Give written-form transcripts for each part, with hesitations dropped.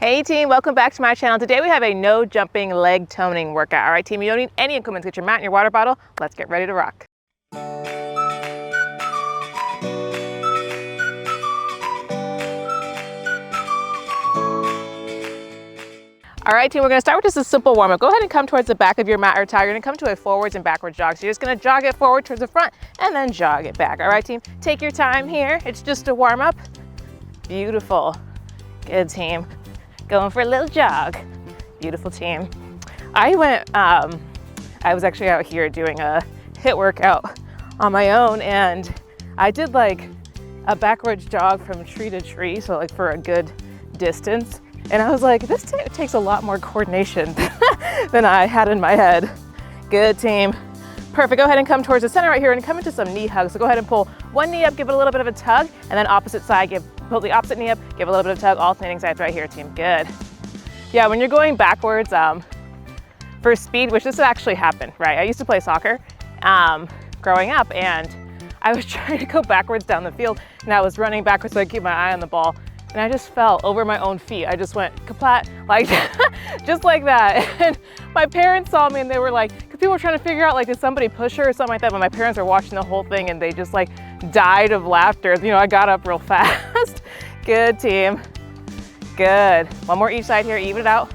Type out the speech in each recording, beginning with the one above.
Hey team, welcome back to my channel. Today we have a no jumping leg toning workout. All right team, you don't need any equipment. Get your mat and your water bottle. Let's get ready to rock. All right team, we're gonna start with just a simple warm up. Go ahead and come towards the back of your mat or towel. You're gonna come to a forwards and backwards jog. So you're just gonna jog it forward towards the front and then jog it back. All right team, take your time here. It's just a warm up. Beautiful, good team. Going for a little jog. Beautiful team. I was actually out here doing a HIIT workout on my own, and I did like a backwards jog from tree to tree, so like for a good distance. And I was like, this takes a lot more coordination than I had in my head. Good team. Perfect, go ahead and come towards the center right here and come into some knee hugs. So go ahead and pull one knee up, give it a little bit of a tug, and then opposite side, pull the opposite knee up, give a little bit of a tug, alternating sides right here, team, good. Yeah, when you're going backwards for speed, which this actually happened, right? I used to play soccer growing up, and I was trying to go backwards down the field, and I was running backwards so I could keep my eye on the ball, and I just fell over my own feet. I just went kaplat, like just like that. And my parents saw me and they were like, because people were trying to figure out like, did somebody push her or something like that? But my parents were watching the whole thing and they just like died of laughter. You know, I got up real fast. Good team, good. One more each side here, even it out.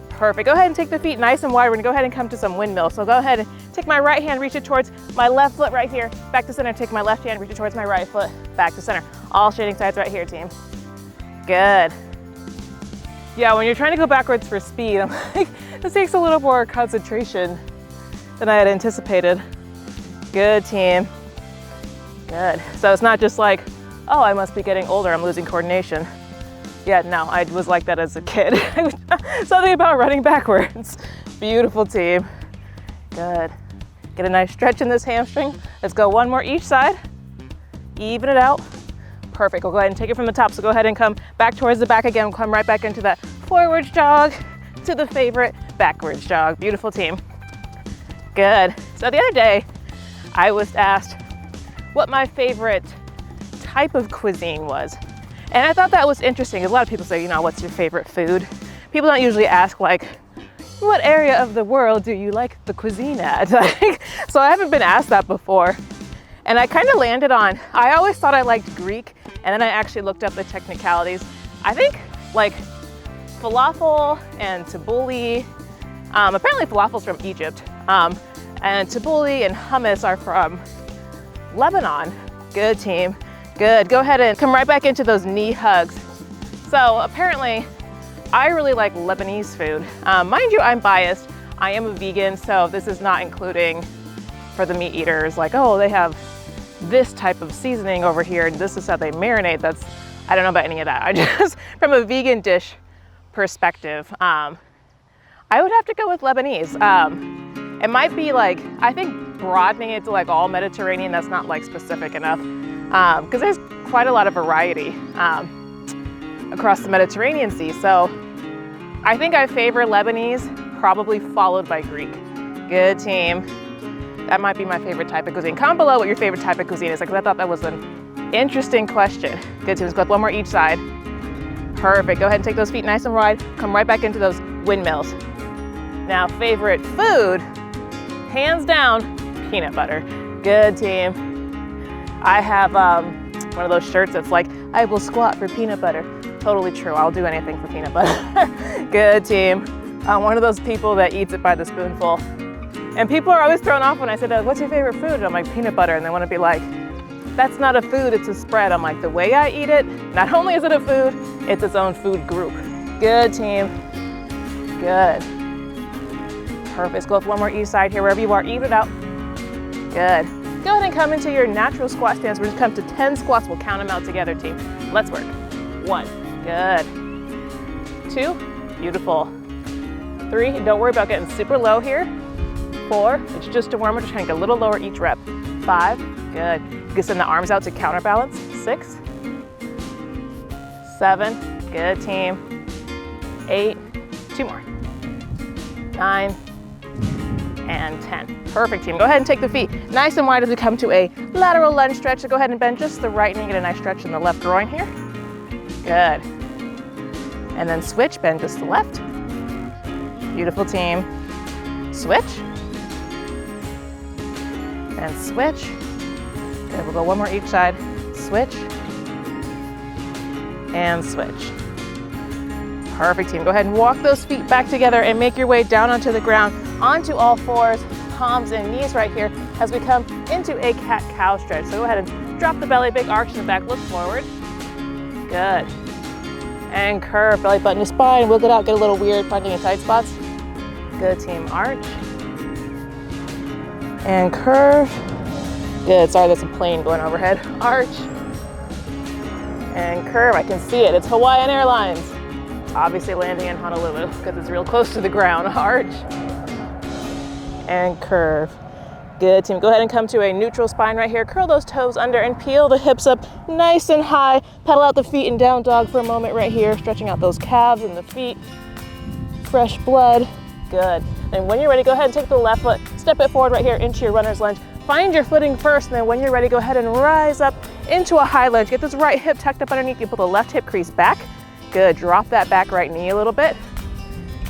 Perfect, go ahead and take the feet nice and wide. We're gonna go ahead and come to some windmill. So go ahead and take my right hand, reach it towards my left foot right here, back to center. Take my left hand, reach it towards my right foot, back to center. All shading sides right here, team. Good. Yeah, when you're trying to go backwards for speed, I'm like, this takes a little more concentration than I had anticipated. Good team. Good. So it's not just like, oh, I must be getting older, I'm losing coordination. Yeah, no, I was like that as a kid. Something about running backwards. Beautiful team. Good. Get a nice stretch in this hamstring. Let's go one more each side. Even it out. Perfect, we'll go ahead and take it from the top. So go ahead and come back towards the back again. Come right back into that forwards jog to the favorite backwards jog. Beautiful team. Good. So the other day, I was asked what my favorite type of cuisine was. And I thought that was interesting. A lot of people say, you know, what's your favorite food? People don't usually ask like, what area of the world do you like the cuisine at? So I haven't been asked that before. And I kind of landed on, I always thought I liked Greek, and then I actually looked up the technicalities. I think like falafel and tabbouleh, apparently falafel's from Egypt, and tabbouleh and hummus are from Lebanon. Good team, good. Go ahead and come right back into those knee hugs. So apparently, I really like Lebanese food. Mind you, I'm biased. I am a vegan, so this is not including for the meat eaters, like, oh, they have this type of seasoning over here and this is how they marinate. I don't know about any of that. I just, from a vegan dish perspective, I would have to go with Lebanese. It might be like, I think broadening it to like all Mediterranean, that's not like specific enough, because there's quite a lot of variety across the Mediterranean Sea. So I think I favor Lebanese, probably followed by Greek. Good team. That might be my favorite type of cuisine. Comment below what your favorite type of cuisine is, because I thought that was an interesting question. Good team, let's go one more each side. Perfect, go ahead and take those feet nice and wide. Come right back into those windmills. Now, favorite food, hands down, peanut butter. Good team. I have one of those shirts that's like, I will squat for peanut butter. Totally true, I'll do anything for peanut butter. Good team. I'm one of those people that eats it by the spoonful. And people are always thrown off when I said, what's your favorite food? And I'm like, peanut butter. And they want to be like, that's not a food, it's a spread. I'm like, the way I eat it, not only is it a food, it's its own food group. Good team, good. Perfect, let's go with one more each side here, wherever you are, even it out. Good. Go ahead and come into your natural squat stance. We're just come to 10 squats, we'll count them out together, team. Let's work. 1, good. 2, beautiful. 3, don't worry about getting super low here. 4, it's just a warm up, just trying to get a little lower each rep. 5, good. You can send the arms out to counterbalance. 6, 7, good team. 8, 2 more. 9, and 10. Perfect team. Go ahead and take the feet nice and wide as we come to a lateral lunge stretch. So go ahead and bend just the right knee, get a nice stretch in the left groin here. Good. And then switch, bend just to the left. Beautiful team. Switch. And switch. Good, we'll go one more each side. Switch. And switch. Perfect team. Go ahead and walk those feet back together and make your way down onto the ground, onto all fours, palms and knees right here as we come into a cat-cow stretch. So go ahead and drop the belly, big arch in the back, look forward. Good. And curve, belly button to spine, wiggle it out, get a little weird, finding your tight spots. Good team, arch. And curve. Good, sorry, there's a plane going overhead. Arch. And curve, I can see it, it's Hawaiian Airlines. Obviously landing in Honolulu because it's real close to the ground. Arch. And curve. Good team, go ahead and come to a neutral spine right here. Curl those toes under and peel the hips up nice and high. Pedal out the feet in down dog for a moment right here, stretching out those calves and the feet. Fresh blood, good. And when you're ready, go ahead and take the left foot, step it forward right here into your runner's lunge. Find your footing first, and then when you're ready, go ahead and rise up into a high lunge. Get this right hip tucked up underneath you, pull the left hip crease back. Good, drop that back right knee a little bit.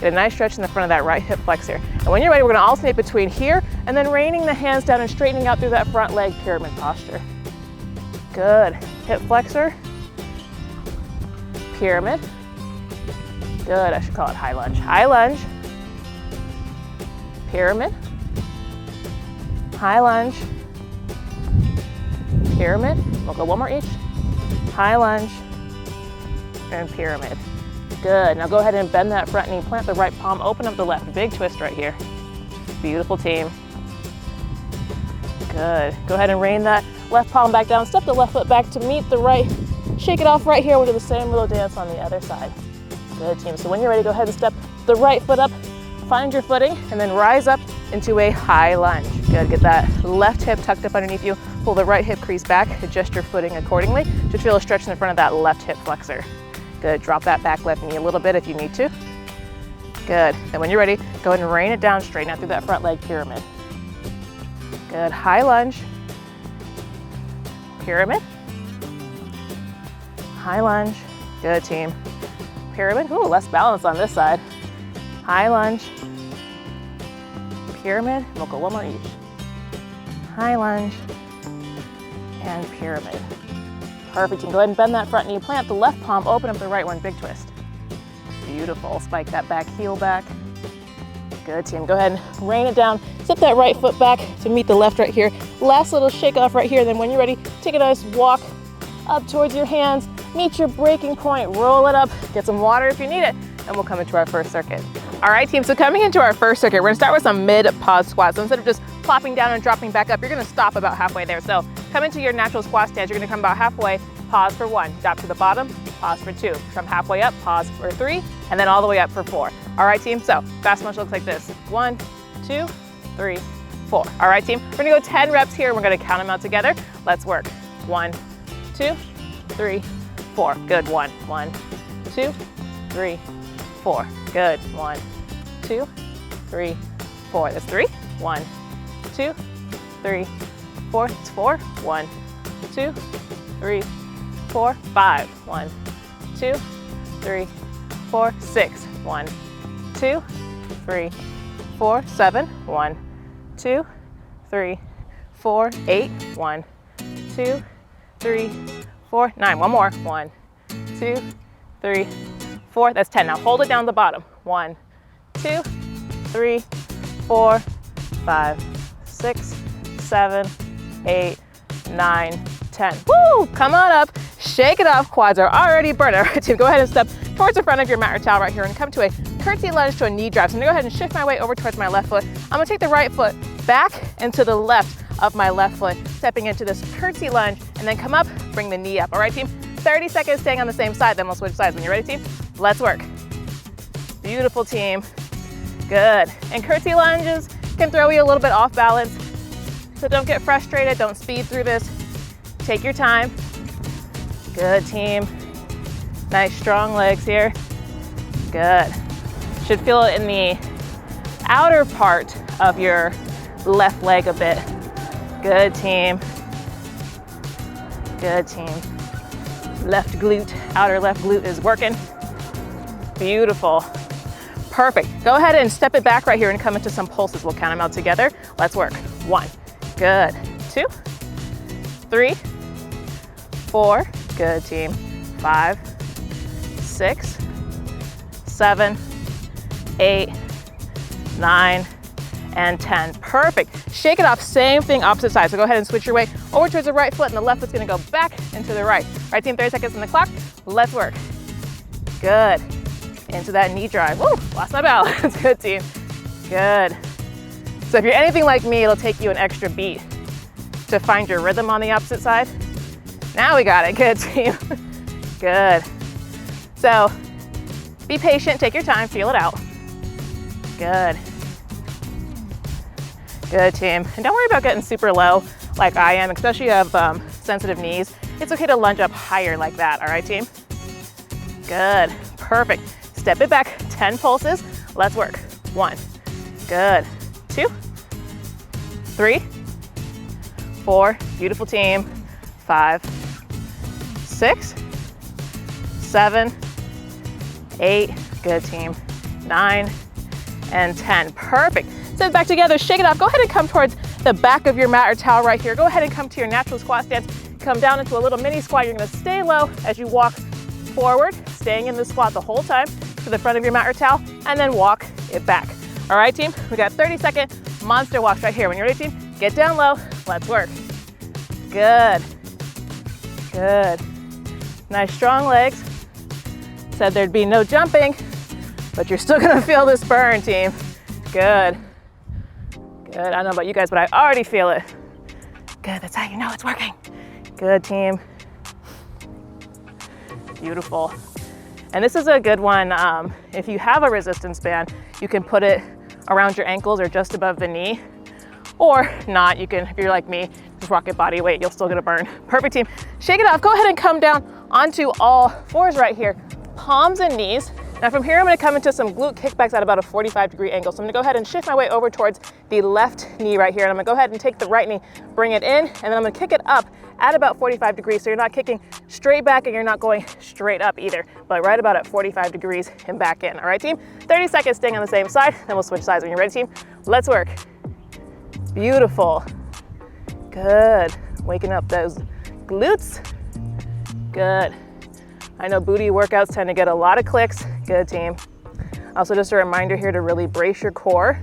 Get a nice stretch in the front of that right hip flexor. And when you're ready, we're gonna alternate between here and then raining the hands down and straightening out through that front leg pyramid posture. Good, hip flexor, pyramid. Good, I should call it high lunge. High lunge, pyramid, high lunge, pyramid. We'll go one more each. High lunge and pyramid. Good, now go ahead and bend that front knee, plant the right palm, open up the left, big twist right here. Beautiful team. Good, go ahead and rain that left palm back down, step the left foot back to meet the right, shake it off right here, we'll do the same little dance on the other side. Good team, so when you're ready, go ahead and step the right foot up, find your footing, and then rise up into a high lunge. Good, get that left hip tucked up underneath you, pull the right hip crease back, adjust your footing accordingly. Just feel a stretch in the front of that left hip flexor. Good, drop that back left knee a little bit if you need to. Good, and when you're ready, go ahead and rain it down, straighten out through that front leg pyramid. Good, high lunge, pyramid, high lunge, good team. Pyramid, ooh, less balance on this side. High lunge, pyramid, we'll go one more each. High lunge, and pyramid. Perfect, and go ahead and bend that front knee, plant the left palm, open up the right one, big twist. Beautiful, spike that back heel back. Good team, go ahead and rain it down, step that right foot back to meet the left right here. Last little shake off right here, then when you're ready, take a nice walk up towards your hands, meet your breaking point, roll it up, get some water if you need it, and we'll come into our first circuit. All right, team, so coming into our first circuit, we're gonna start with some mid-pause squats. So instead of just plopping down and dropping back up, you're gonna stop about halfway there. So come into your natural squat stance, you're gonna come about halfway, pause for 1, drop to the bottom, pause for 2, come halfway up, pause for 3, and then all the way up for 4. All right, team, so fast motion looks like this. 1, 2, 3, 4. All right, team, we're gonna go 10 reps here, and we're gonna count them out together. Let's work. 1, 2, 3, 4. Good, 1, 2, 3, 4. Good, 1, 2, 3, 4. That's 3. 1, 2, 3, 4. It's 4. 1, 2, 3, 4, 5. 1, 2, 3, 4, 6. 1, 2, 3, 4, 7. 1, 2, 3, 4, 8. 1, 2, 3, 4, 9. One more. 1, 2, 3, 4. That's 10. Now hold it down the bottom. 1, 2, 3, 4, 5, 6, 7, 8, 9, 10. Woo! Come on up, shake it off. Quads are already burning. All right, team, go ahead and step towards the front of your mat or towel right here and come to a curtsy lunge to a knee drive. So I'm gonna go ahead and shift my way over towards my left foot. I'm gonna take the right foot back and to the left of my left foot, stepping into this curtsy lunge, and then come up, bring the knee up. All right, team, 30 seconds staying on the same side, then we'll switch sides. When you're ready, team, let's work. Beautiful, team. Good. And curtsy lunges can throw you a little bit off balance, so don't get frustrated, don't speed through this. Take your time. Good, team. Nice strong legs here. Good. Should feel it in the outer part of your left leg a bit. Good, team. Good, team. Left glute, outer left glute is working. Beautiful. Perfect. Go ahead and step it back right here and come into some pulses. We'll count them out together. Let's work. 1, good. 2, 3, 4, good team. 5, 6, 7, 8, 9, and 10. Perfect. Shake it off. Same thing, opposite side. So go ahead and switch your weight over towards the right foot, and the left foot's gonna go back into the right. Right team, 30 seconds on the clock. Let's work. Good. Into that knee drive. Woo, lost my balance. Good team. Good. So if you're anything like me, it'll take you an extra beat to find your rhythm on the opposite side. Now we got it. Good team. Good. So be patient, take your time, feel it out. Good. Good team. And don't worry about getting super low like I am, especially if you have sensitive knees. It's okay to lunge up higher like that. All right, team? Good. Perfect. Step it back, 10 pulses. Let's work. 1, good. 2, 3, 4, beautiful team. 5, 6, 7, 8, good team. 9, and 10, perfect. Set it back together, shake it off. Go ahead and come towards the back of your mat or towel right here. Go ahead and come to your natural squat stance. Come down into a little mini squat. You're gonna stay low as you walk forward, staying in the squat the whole time to the front of your mat or towel, and then walk it back. All right, team, we got 30-second monster walks right here. When you're ready, team, get down low, let's work. Good, good. Nice strong legs. Said there'd be no jumping, but you're still gonna feel this burn, team. Good, good. I don't know about you guys, but I already feel it. Good, that's how you know it's working. Good, team. Beautiful. And this is a good one. If you have a resistance band, you can put it around your ankles or just above the knee, or not. You can, if you're like me, just rock it body weight, you'll still get a burn. Perfect, team. Shake it off. Go ahead and come down onto all fours right here, palms and knees. Now from here, I'm gonna come into some glute kickbacks at about a 45-degree angle. So I'm gonna go ahead and shift my weight over towards the left knee right here. And I'm gonna go ahead and take the right knee, bring it in, and then I'm gonna kick it up at about 45 degrees. So you're not kicking straight back and you're not going straight up either, but right about at 45 degrees and back in. All right, team? 30 seconds staying on the same side, then we'll switch sides. When you're ready, team, let's work. Beautiful. Good. Waking up those glutes. Good. I know booty workouts tend to get a lot of clicks. Good, team. Also, just a reminder here to really brace your core.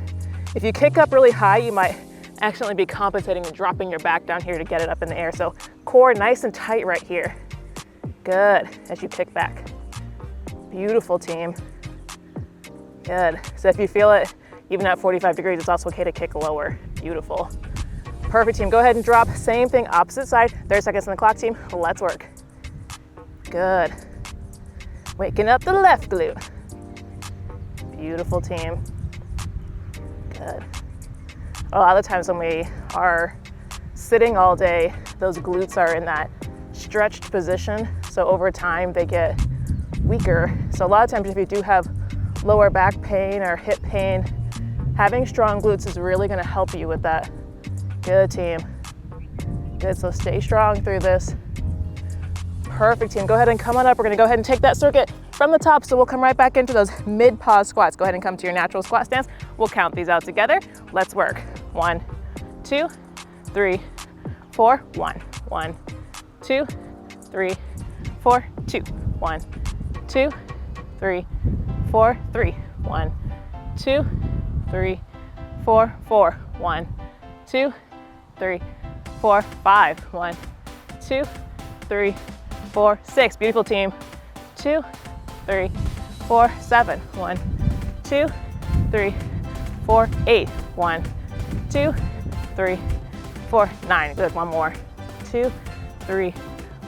If you kick up really high, you might accidentally be compensating and dropping your back down here to get it up in the air. So core nice and tight right here. Good, as you kick back. Beautiful, team. Good. So if you feel it, even at 45 degrees, it's also okay to kick lower. Beautiful. Perfect, team. Go ahead and drop. Same thing, opposite side. 30 seconds on the clock, team. Let's work. Good. Waking up the left glute. Beautiful, team. Good. A lot of times when we are sitting all day, those glutes are in that stretched position. So over time, they get weaker. So a lot of times if you do have lower back pain or hip pain, having strong glutes is really gonna help you with that. Good, team. Good, so stay strong through this. Perfect, team. Go ahead and come on up. We're gonna go ahead and take that circuit from the top, so we'll come right back into those mid-pause squats. Go ahead and come to your natural squat stance. We'll count these out together. Let's work. 1, 2, 3, 4, 1. 1, 2, 3, 4, 2. 1, 2, 3, 4, 3. 1, 2, 3, 4, 4. 1, 2, 3, 4, 5. 1, 2, 3, 4, 6. Beautiful, team. 2, 3, 4, 7. 1, 2, 3, 4, 8. 1, 2, 3, 4, 9. Good. One more. 2, 3,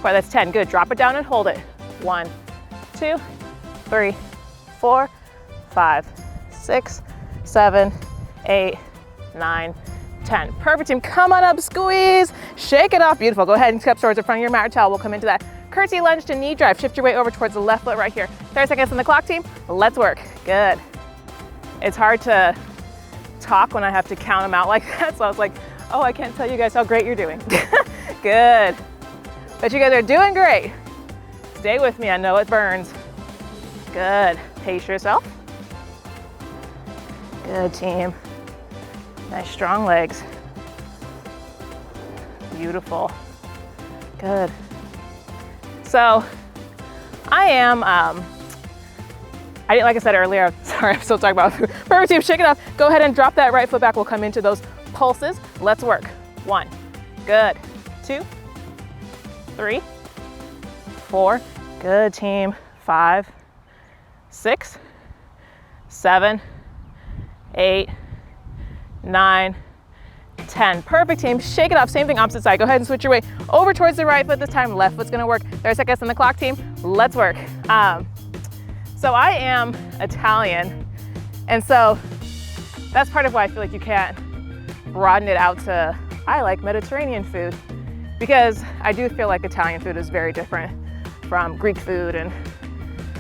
4. That's 10. Good. Drop it down and hold it. 1, 2, 3, 4, 5, 6, 7, 8, 9, 10. Perfect, team. Come on up, squeeze. Shake it off. Beautiful. Go ahead and step towards the front of your mat or towel. We'll come into that curtsy lunge to knee drive. Shift your weight over towards the left foot right here. 30 seconds on the clock, team. Let's work. Good. It's hard to talk when I have to count them out like that. So I was like, oh, I can't tell you guys how great you're doing. Good. But you guys are doing great. Stay with me. I know it burns. Good. Pace yourself. Good, team. Nice strong legs. Beautiful. Good. So like I said earlier, sorry, I'm still talking about food. Perfect, team, shake it off. Go ahead and drop that right foot back. We'll come into those pulses. Let's work. 1, good. 2, 3, 4, good, team. 5, 6, 7, 8, 9, 10. Perfect, team. Shake it off. Same thing, opposite side. Go ahead and switch your weight over towards the right foot this time. Left foot's gonna work. 30 seconds on the clock, team. Let's work. So I am Italian, and so that's part of why I feel like you can't broaden it out to, I like Mediterranean food, because I do feel like Italian food is very different from Greek food and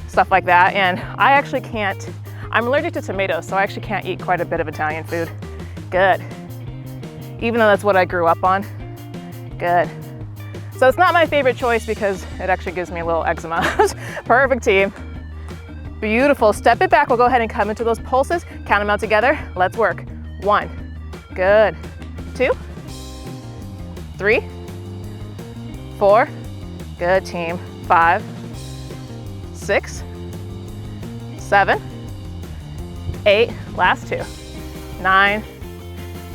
stuff like that. And I actually can't, I'm allergic to tomatoes, so I actually can't eat quite a bit of Italian food. Good. Even though that's what I grew up on. Good. So it's not my favorite choice because it actually gives me a little eczema. Perfect, team. Beautiful. Step it back. We'll go ahead and come into those pulses. Count them out together. Let's work. 1, good. 2, 3, 4, good, team. 5, 6, 7, 8, last 2, 9,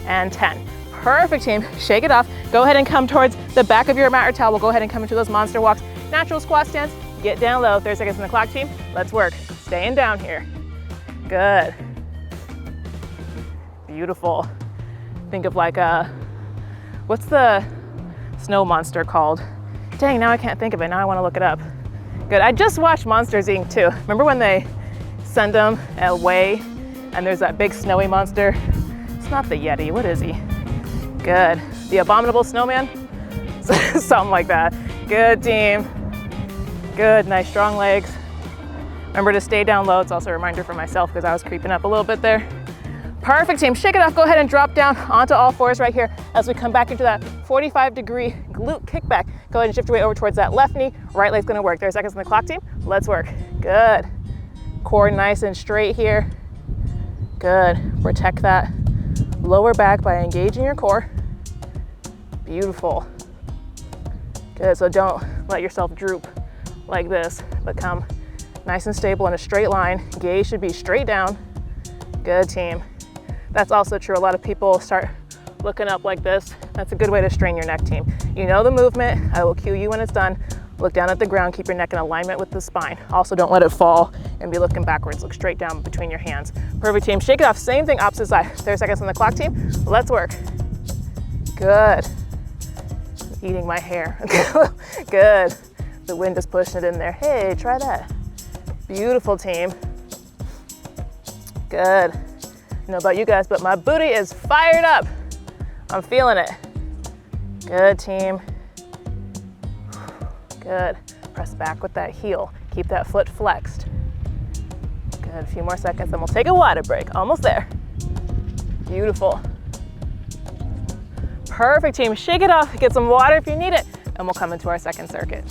and 10. Perfect, team. Shake it off. Go ahead and come towards the back of your mat or towel. We'll go ahead and come into those monster walks. Natural squat stance. Get down low. 30 seconds on the clock, team. Let's work. Staying down here. Good. Beautiful. Think of like what's the snow monster called? Dang, now I can't think of it. Now I want to look it up. Good. I just watched Monsters, Inc. too. Remember when they send them away and there's that big snowy monster? It's not the Yeti. What is he? Good. The Abominable Snowman? Something like that. Good, team. Good. Nice strong legs. Remember to stay down low. It's also a reminder for myself because I was creeping up a little bit there. Perfect, team. Shake it off. Go ahead and drop down onto all fours right here as we come back into that 45-degree glute kickback. Go ahead and shift your weight over towards that left knee. Right leg's gonna work. 30 seconds on the clock, team. Let's work. Good. Core nice and straight here. Good. Protect that lower back by engaging your core. Beautiful. Good. So don't let yourself droop like this, but come nice and stable in a straight line. Gaze should be straight down. Good, team. That's also true. A lot of people start looking up like this. That's a good way to strain your neck, team. You know the movement. I will cue you when it's done. Look down at the ground. Keep your neck in alignment with the spine. Also, don't let it fall and be looking backwards. Look straight down between your hands. Perfect, team. Shake it off. Same thing, opposite side. 30 seconds on the clock, team. Let's work. Good. Eating my hair. Good. The wind is pushing it in there. Hey, try that. Beautiful, team. Good. I don't know about you guys, but my booty is fired up. I'm feeling it. Good, team. Good. Press back with that heel. Keep that foot flexed. Good. A few more seconds, then we'll take a water break. Almost there. Beautiful. Perfect, team. Shake it off. Get some water if you need it, and we'll come into our second circuit.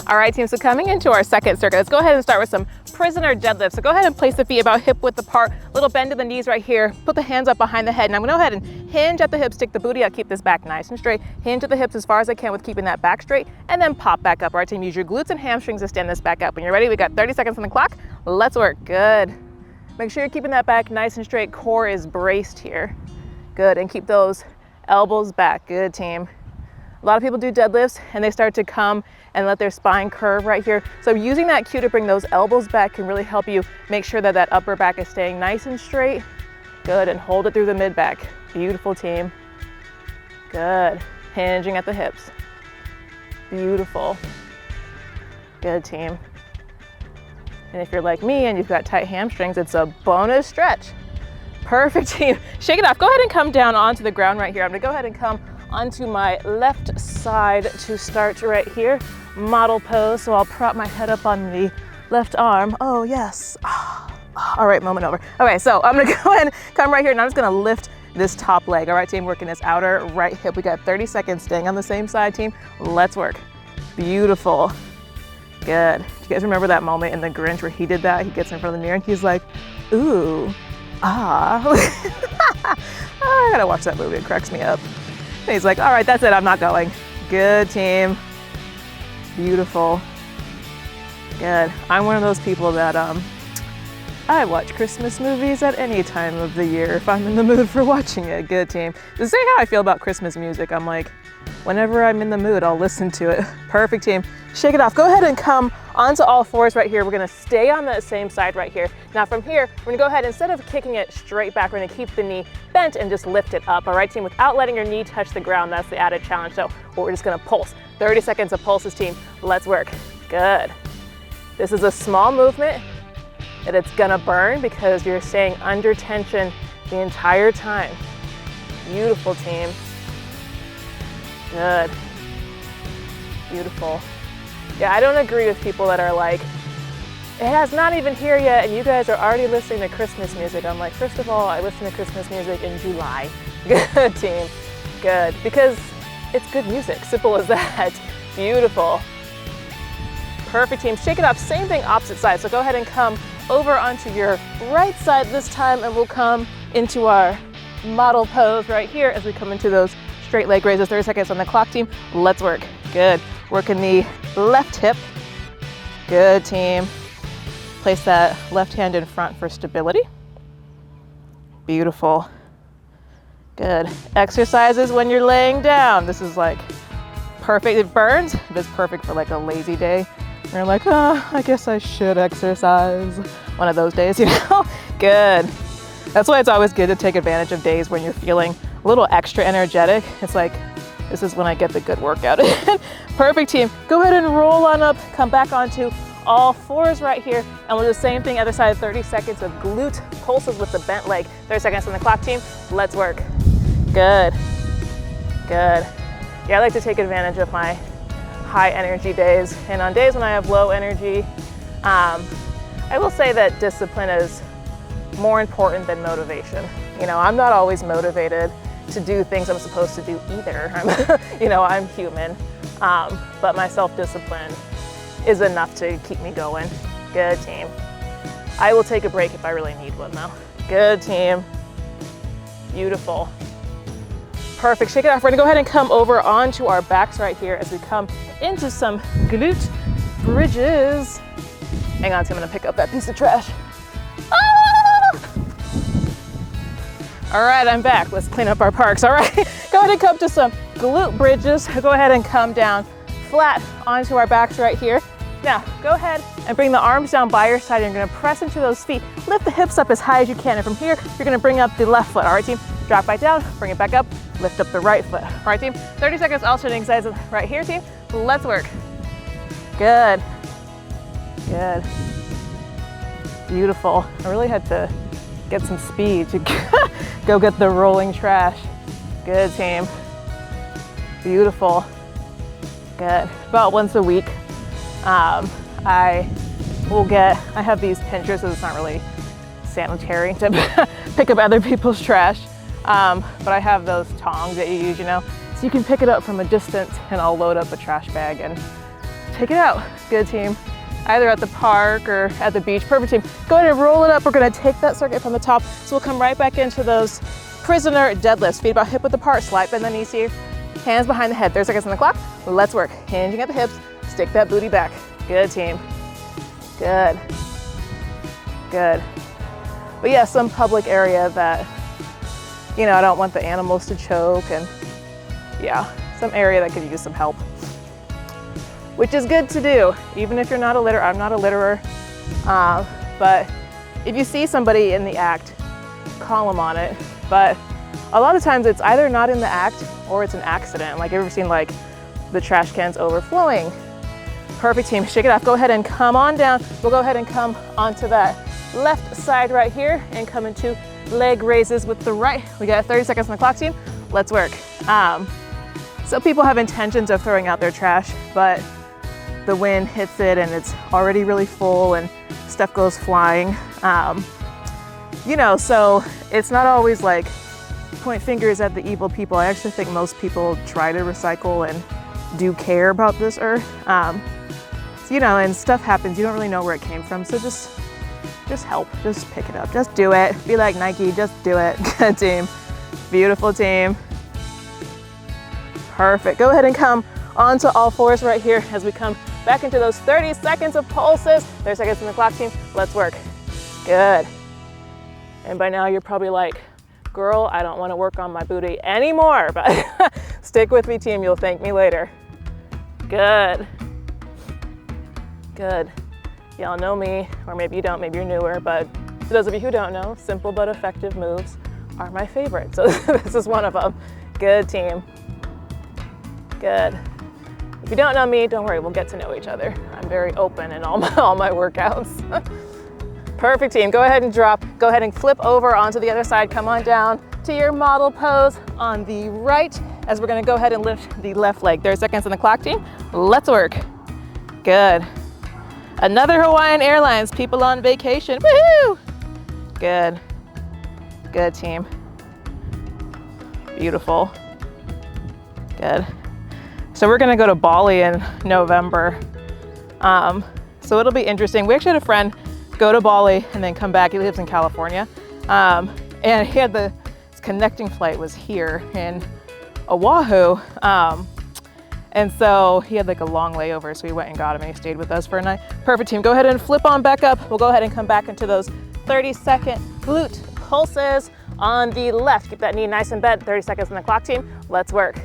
All right, team, so coming into our second circuit, let's go ahead and start with some prisoner deadlifts. So go ahead and place the feet about hip width apart, little bend to the knees right here. Put the hands up behind the head. And I'm gonna go ahead and hinge at the hips, stick the booty out, keep this back nice and straight. Hinge at the hips as far as I can with keeping that back straight, and then pop back up. All right, team, use your glutes and hamstrings to stand this back up. When you're ready, we got 30 seconds on the clock. Let's work. Good. Make sure you're keeping that back nice and straight. Core is braced here. Good, and keep those elbows back. Good, team. A lot of people do deadlifts and they start to come and let their spine curve right here. So using that cue to bring those elbows back can really help you make sure that that upper back is staying nice and straight. Good, and hold it through the mid back. Beautiful, team. Good, hinging at the hips. Beautiful. Good, team. And if you're like me and you've got tight hamstrings, it's a bonus stretch. Perfect, team. Shake it off. Go ahead and come down onto the ground right here. I'm gonna go ahead and come onto my left side to start right here. Model pose, so I'll prop my head up on the left arm. Oh, yes. All right, moment over. Okay, so I'm gonna go ahead and come right here, and I'm just gonna lift this top leg. All right, team, working this outer right hip. We got 30 seconds, staying on the same side, team. Let's work. Beautiful. Good. Do you guys remember that moment in The Grinch where he did that? He gets in front of the mirror and he's like, ooh, ah. I gotta watch that movie, it cracks me up. And he's like, all right, that's it, I'm not going. Good, team. Beautiful. Good. I'm one of those people that I watch Christmas movies at any time of the year if I'm in the mood for watching it. Good, team. To say how I feel about Christmas music, I'm like, whenever I'm in the mood, I'll listen to it. Perfect, team. Shake it off. Go ahead and come onto all fours right here. We're gonna stay on that same side right here. Now from here, we're gonna go ahead, instead of kicking it straight back, we're gonna keep the knee bent and just lift it up. All right, team, without letting your knee touch the ground. That's the added challenge. So we're just gonna pulse. 30 seconds of pulses, team. Let's work. Good. This is a small movement that it's gonna burn because you're staying under tension the entire time. Beautiful, team. Good. Beautiful. Yeah, I don't agree with people that are like, it has not even here yet and you guys are already listening to Christmas music. I'm like, first of all, I listen to Christmas music in July. Good, team. Good. Because it's good music. Simple as that. Beautiful. Perfect, team. Shake it off. Same thing, opposite side. So go ahead and come over onto your right side this time and we'll come into our model pose right here as we come into those straight leg raises. 30 seconds on the clock, team. Let's work. Good. Working the left hip. Good, team. Place that left hand in front for stability. Beautiful. Good. Exercises when you're laying down. This is like perfect. It burns. It is perfect for like a lazy day. You're like, oh, I guess I should exercise. One of those days, you know? Good. That's why it's always good to take advantage of days when you're feeling a little extra energetic. It's like, this is when I get the good workout in. Perfect, team. Go ahead and roll on up, come back onto all fours right here, and we'll do the same thing other side. 30 seconds of glute pulses with the bent leg. 30 seconds on the clock, team. Let's work. Good. Good. Yeah, I like to take advantage of my high energy days, and on days when I have low energy, I will say that discipline is more important than motivation. You know, I'm not always motivated to do things I'm supposed to do either. I'm human, but my self-discipline is enough to keep me going. Good, team. I will take a break if I really need one though. Good, team. Beautiful. Perfect, shake it off. We're gonna go ahead and come over onto our backs right here as we come into some glute bridges. Hang on, so I'm gonna pick up that piece of trash. All right, I'm back. Let's clean up our parks, all right? Go ahead and come to some glute bridges. Go ahead and come down flat onto our backs right here. Now, go ahead and bring the arms down by your side. You're gonna press into those feet. Lift the hips up as high as you can. And from here, you're gonna bring up the left foot. All right, team? Drop back down, bring it back up, lift up the right foot. All right, team? 30 seconds alternating sides right here, team. Let's work. Good. Good. Beautiful. I really had to get some speed to go get the rolling trash. Good, team. Beautiful. Good. About once a week, I have these pinchers, so it's not really sanitary to pick up other people's trash, but I have those tongs that you use, so you can pick it up from a distance, and I'll load up a trash bag and take it out. Good, team. Either at the park or at the beach. Perfect, team. Go ahead and roll it up. We're gonna take that circuit from the top, so we'll come right back into those prisoner deadlifts. Feet about hip width apart, slight bend the knees here. Hands behind the head. 30 seconds on the clock. Let's work. Hinging at the hips. Stick that booty back. Good, team. Good. Good. But yeah, some public area that, I don't want the animals to choke, and yeah, some area that could use some help. Which is good to do, even if you're not a litterer. I'm not a litterer, but if you see somebody in the act, call them on it. But a lot of times it's either not in the act or it's an accident. Like, you ever seen like the trash cans overflowing? Perfect, team. Shake it off. Go ahead and come on down. We'll go ahead and come onto that left side right here and come into leg raises with the right. We got 30 seconds on the clock, team. Let's work. Some people have intentions of throwing out their trash, but the wind hits it and it's already really full and stuff goes flying. So it's not always like point fingers at the evil people. I actually think most people try to recycle and do care about this earth. You know, and stuff happens. You don't really know where it came from. So just help, just pick it up. Just do it. Be like Nike, just do it. Good team. Beautiful team. Perfect. Go ahead and come onto all fours right here as we come back into those 30 seconds of pulses. 30 seconds in the clock, team. Let's work. Good. And by now you're probably like, girl, I don't want to work on my booty anymore, but stick with me, team. You'll thank me later. Good. Good. Y'all know me, or maybe you don't, maybe you're newer, but for those of you who don't know, simple but effective moves are my favorite. So this is one of them. Good team. Good. If you don't know me, don't worry, we'll get to know each other. I'm very open in all my workouts. Perfect team, go ahead and drop. Go ahead and flip over onto the other side. Come on down to your model pose on the right as we're gonna go ahead and lift the left leg. 30 seconds on the clock, team. Let's work. Good. Another Hawaiian Airlines, people on vacation, woohoo! Good, good team. Beautiful, good. So we're gonna go to Bali in November. So it'll be interesting. We actually had a friend go to Bali and then come back. He lives in California. And he had his connecting flight was here in Oahu. And so he had like a long layover, so we went and got him and he stayed with us for a night. Perfect team, go ahead and flip on back up. We'll go ahead and come back into those 30-second glute pulses on the left. Keep that knee nice and bent, 30 seconds on the clock, team. Let's work.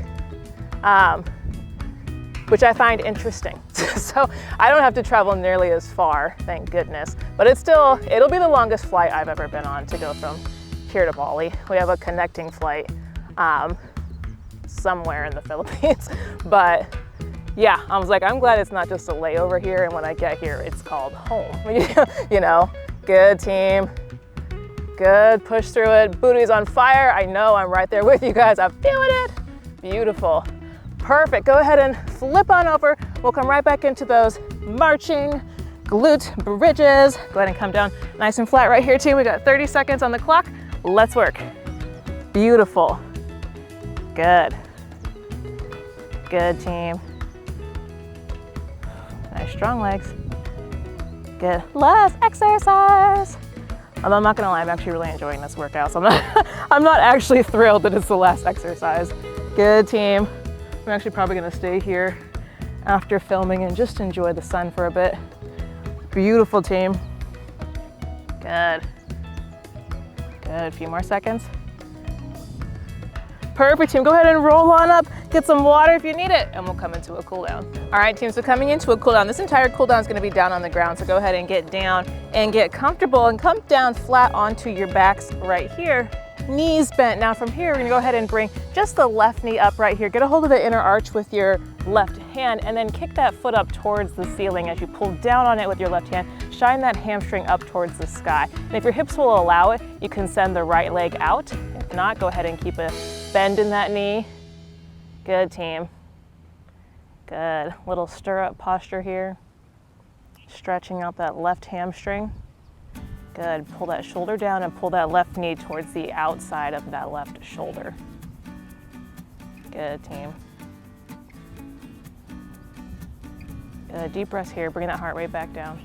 Which I find interesting. So I don't have to travel nearly as far, thank goodness. But it'll be the longest flight I've ever been on to go from here to Bali. We have a connecting flight. Somewhere in the Philippines. But yeah, I was like, I'm glad it's not just a layover here, and when I get here, it's called home. You know, good team. Good, push through it. Booty's on fire. I know, I'm right there with you guys. I'm feeling it. Beautiful. Perfect, go ahead and flip on over. We'll come right back into those marching glute bridges. Go ahead and come down nice and flat right here, team. We got 30 seconds on the clock. Let's work. Beautiful. Good. Good team. Nice strong legs. Good. Last exercise. Although I'm not gonna lie, I'm actually really enjoying this workout, so I'm not actually thrilled that it's the last exercise. Good team. I'm actually probably gonna stay here after filming and just enjoy the sun for a bit. Beautiful team. Good. Good, a few more seconds. Perfect team, go ahead and roll on up, get some water if you need it, and we'll come into a cool down. All right team, so coming into a cool down, this entire cool down is gonna be down on the ground, so go ahead and get down and get comfortable and come down flat onto your backs right here. Knees bent. Now from here, we're gonna go ahead and bring just the left knee up right here. Get a hold of the inner arch with your left hand and then kick that foot up towards the ceiling as you pull down on it with your left hand. Shine that hamstring up towards the sky. And if your hips will allow it, you can send the right leg out. If not, go ahead and keep a bend in that knee. Good team. Good. Little stirrup posture here. Stretching out that left hamstring. Good. Pull that shoulder down and pull that left knee towards the outside of that left shoulder. Good team. Good. Deep breaths here. Bring that heart rate back down.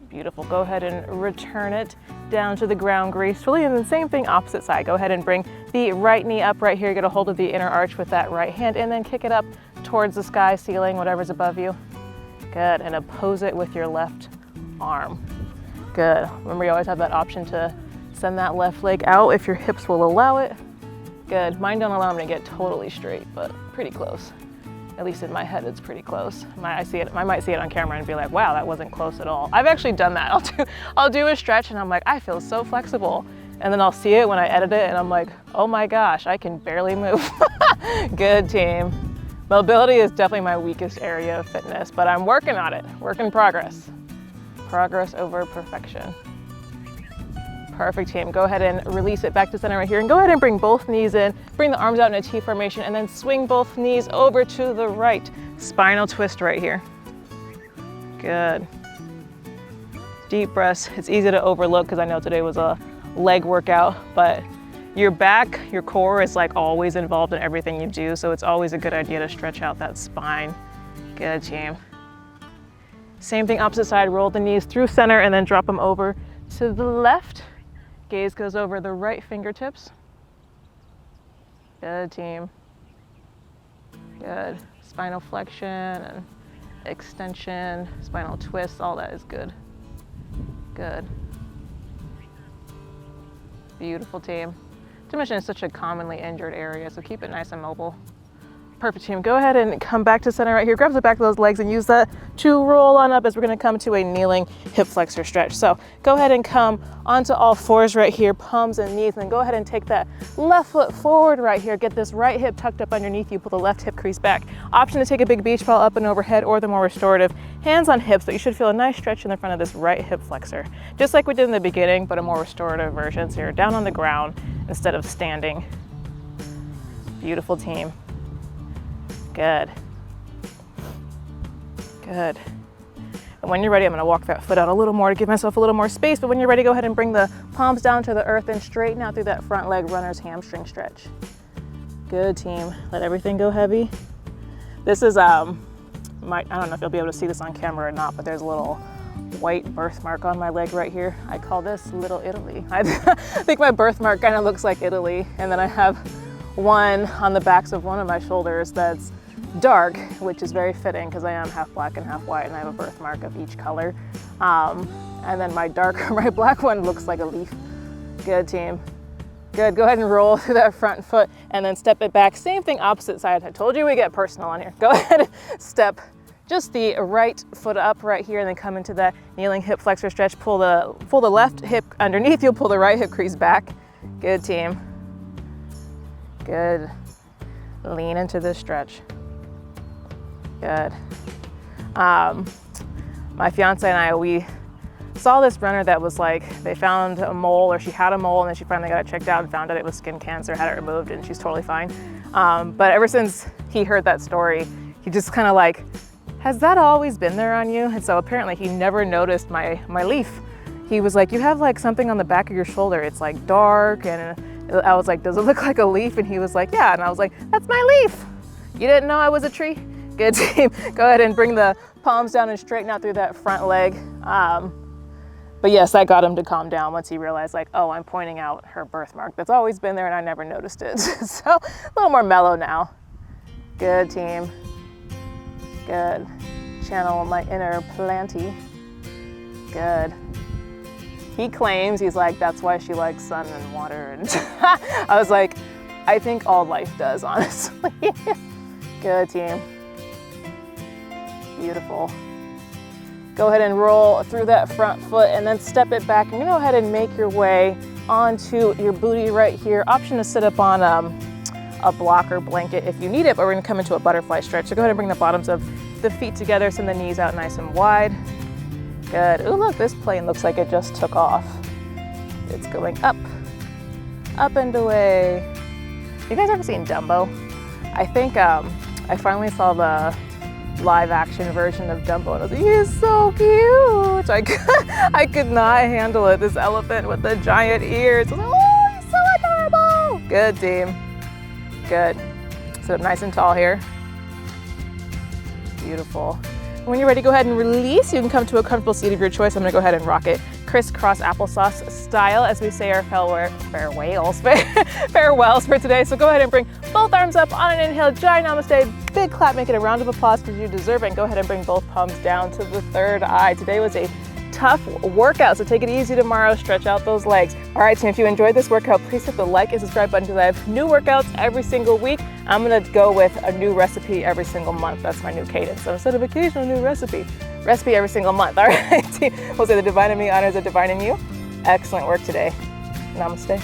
Beautiful. Go ahead and return it down to the ground gracefully, and the same thing opposite side. Go ahead and bring the right knee up right here. Get a hold of the inner arch with that right hand and then kick it up towards the sky, ceiling, whatever's above you. Good. And oppose it with your left arm. Good. Remember, you always have that option to send that left leg out if your hips will allow it. Good. Mine don't allow me to get totally straight, but pretty close. At least in my head, it's pretty close. I might see it on camera and be like, wow, that wasn't close at all. I've actually done that. I'll do a stretch and I'm like, I feel so flexible. And then I'll see it when I edit it and I'm like, oh my gosh, I can barely move. Good team. Mobility is definitely my weakest area of fitness, but I'm working on it. Work in progress. Progress over perfection. Perfect team. Go ahead and release it back to center right here and go ahead and bring both knees in, bring the arms out in a T formation and then swing both knees over to the right. Spinal twist right here. Good. Deep breaths. It's easy to overlook because I know today was a leg workout, but Your back, your core is like always involved in everything you do, so it's always a good idea to stretch out that spine. Good, team. Same thing, opposite side, roll the knees through center and then drop them over to the left. Gaze goes over the right fingertips. Good, team. Good. Spinal flexion and extension, spinal twists, all that is good. Good. Beautiful, team. To mention, it's such a commonly injured area, so keep it nice and mobile. Perfect, team. Go ahead and come back to center right here. Grab the back of those legs and use that to roll on up as we're going to come to a kneeling hip flexor stretch. So go ahead and come onto all fours right here, palms and knees, and then go ahead and take that left foot forward right here. Get this right hip tucked up underneath you. Pull the left hip crease back. Option to take a big beach ball up and overhead, or the more restorative, hands on hips, but you should feel a nice stretch in the front of this right hip flexor. Just like we did in the beginning, but a more restorative version. So you're down on the ground instead of standing. Beautiful, team. Good. Good. And when you're ready, I'm gonna walk that foot out a little more to give myself a little more space, but when you're ready, go ahead and bring the palms down to the earth and straighten out through that front leg runner's hamstring stretch. Good, team. Let everything go heavy. This is, I don't know if you'll be able to see this on camera or not, but there's a little white birthmark on my leg right here. I call this Little Italy. I think my birthmark kind of looks like Italy, and then I have one on the backs of one of my shoulders that's dark, which is very fitting because I am half black and half white, and I have a birthmark of each color. And then my black one looks like a leaf. Good, team. Good, go ahead and roll through that front foot and then step it back. Same thing, opposite side. I told you we get personal on here. Go ahead and step just the right foot up right here and then come into that kneeling hip flexor stretch. Pull the left hip underneath you, pull the right hip crease back. Good, team. Good. Lean into this stretch. Good. My fiance and I, we saw this runner that was like, they found a mole, or she had a mole, and then she finally got it checked out and found out it was skin cancer, had it removed, and she's totally fine. But ever since he heard that story, he just kind of like, has that always been there on you? And so apparently he never noticed my leaf. He was like, you have like something on the back of your shoulder. It's like dark, and I was like, does it look like a leaf? And he was like, yeah. And I was like, that's my leaf. You didn't know I was a tree? Good, team. Go ahead and bring the palms down and straighten out through that front leg. But yes, that got him to calm down once he realized, like, oh, I'm pointing out her birthmark that's always been there and I never noticed it. So a little more mellow now. Good, team. Good. Channel my inner Planty. Good. He claims, he's like, that's why she likes sun and water. And I was like, I think all life does, honestly. Good, team. Beautiful. Go ahead and roll through that front foot and then step it back. And go ahead and make your way onto your booty right here. Option to sit up on a block or blanket if you need it, but we're gonna come into a butterfly stretch. So go ahead and bring the bottoms of the feet together, send the knees out nice and wide. Good. Ooh, look, this plane looks like it just took off. It's going up, up and away. You guys ever seen Dumbo? I think I finally saw the live action version of Dumbo and I was like, he's so cute. I could not handle it. This elephant with the giant ears. I was like, oh, he's so adorable. Good, team. Good. Sit up nice and tall here. Beautiful. When you're ready, go ahead and release. You can come to a comfortable seat of your choice. I'm gonna go ahead and rock it crisscross applesauce style as we say our farewells for today. So go ahead and bring both arms up on an inhale, giant namaste, big clap, make it a round of applause because you deserve it. And go ahead and bring both palms down to the third eye. Today was a tough workout, so take it easy tomorrow, stretch out those legs. All right, team, if you enjoyed this workout, please hit the like and subscribe button because I have new workouts every single week. I'm gonna go with a new recipe every single month. That's my new cadence. So instead of occasional new recipe every single month. All right, team, we'll say the divine in me honors the divine in you. Excellent work today. Namaste.